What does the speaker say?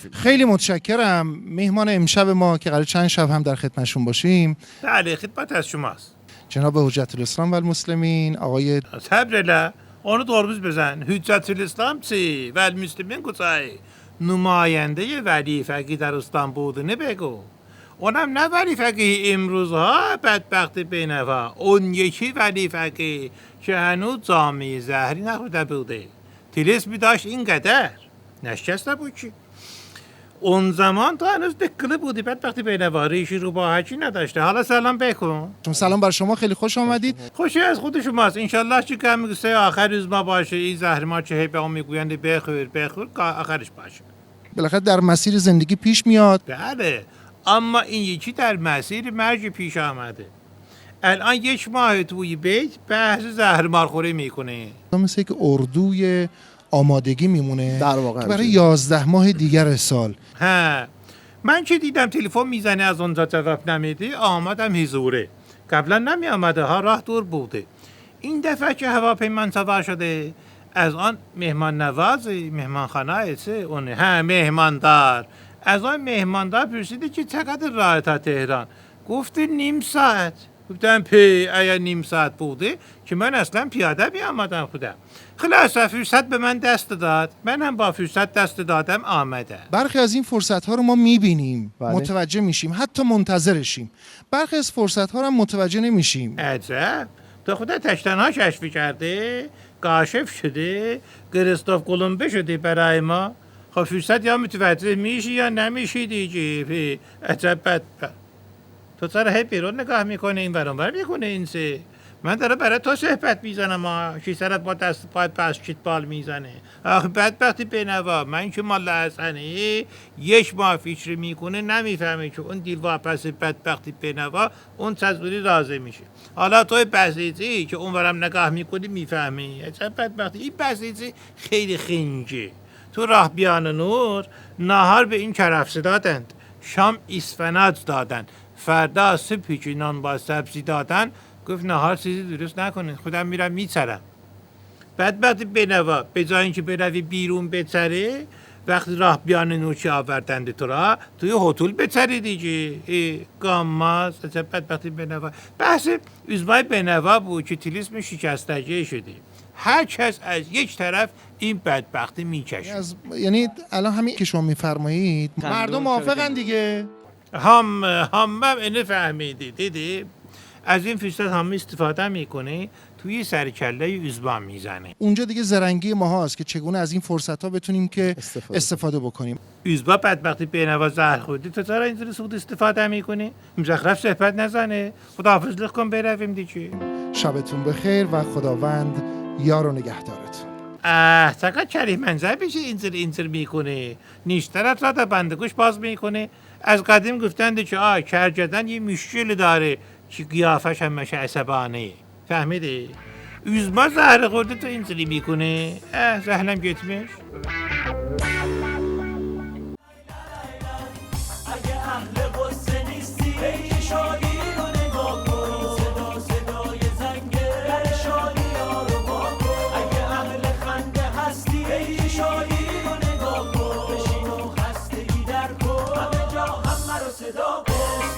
بفرمایید. خیلی متشکرم. مهمان امشب ما که قرار چند شب هم در خدمتشون باشیم بله خدمت از شماست. جناب حجت الاسلام و المسلمین آقای صبرله onu doğru بزن. حجت الاسلام چی؟ و المسلمین کجای؟ نماینده ولی فقیه در استانبول بگو. اونم نه ولی فقیه امروزها بدبخت بینوا. اون یکی ولی فقیه که هنوز جامعه زهری نخورده بوده. طلسمی داشت اینقدر. نشسته بود چی؟ اون زمان تا هنوز دکله بودی بدبختی بینوا. ریشی رو با حجی نداشته. حالا سلام بکن. سلام بر شما، خیلی خوش آمدید. خوشی از خود شماست. انشالله چی که میگه آخر روز ما باشه. این زهر ما چه هی به اون میگویند بخور که آخرش باشه. بالاخره در مسیر زندگی پیش میاد. بله اما این یکی در مسیر مرج پیش آمده. الان یک ماه توی بیت بحث زهر مارخوری میکنه. مثل که اردوی آمادگی میمونه در واقع که برای 11 ماه دیگر سال. ها من که دیدم تلفن میزنه از اونجا جواب نمیده آمدم حضوره. قبلا نمی آمده ها راه دور بوده. این دفعه که هواپیمان سوار شده از آن مهمان نوازی مهمانخانه چه اونه ها مهماندار از آن مهماندار پرسیده که چقدر راه تا تهران گفته نیم ساعت. گفتم ایا نیم ساعت بوده که من اصلا پیاده می آمدم خودم. خلاصه فرصت به من دست داد من هم با فرصت دست دادم آمده. برخی از این فرصت ها رو ما میبینیم، بله. متوجه میشیم، حتی منتظرشیم. برخی از فرصت ها رو هم متوجه نمیشیم. عجب تو خدا تشتنها کشف کرده کاشف شده کریستوف کلمبه شده برای ما. خب فرصت یا متوجه میشی یا نمیشی دیگه. عجب بد تو سر هی بیرون نگاه میکنه این ور اون ور میکنه این سه. من داره برای تو صحبت میزنم شی سرت با دست پای بسکتبال میزنه. آخه بدبختی بینوا من که مال حسنه یک ماه فکر میکنه نمیفهمه که اون دیل واپس بدبختی بینوا اون تزوری رازه میشه. حالا توی بسیجی که اون ورم نگاه میکنی میفهمی. عجب بدبختی این بسیجی خیلی خنگه. تو راه بیان نور نهار به این کرفسه دادند شام اسفناج دادن فردا صبحی که نان با سبزی دادن گفت نهار چیزی درست نکنه خودم میرم میچرم. بدبخت بنوا به جای اینکه بروی بیرون بچره وقتی راه بیان نوچی آوردند تو را توی هتل بچری دیگه. گاماز بدبخت بنوا بحث üzmای بنوا بود که تلیسم شکستگی شده. هر کس از یک طرف این بدبختی میکشه. یعنی الان همین که شما میفرمایید مردم موافقن دیگه. هم اینو فهمیدی دیدی از این فرصت هم استفاده میکنه توی سرکله üzma میزنه. اونجا دیگه زرنگی ما هاست که چگونه از این فرصت ها بتونیم که استفاده بکنیم. üzma بدبختی بینوا زهر خودی تو چرا اینجوری سود استفاده میکنی؟ مزخرف صحبت نزنه. خداحافظ کن برویم دیگه. شبتون بخیر و خداوند یار و نگهدارتون. چقدر کریم منظر بشه اینجور میکنه. نیشترت را در بندگوش باز میکنه. از قدیم گفتند که کرجدن یه مشکل داره که قیافش همشه عصبانه. فهمیدی؟ üzma زهر خورده تو اینجوری میکنه. زهرم گتمش.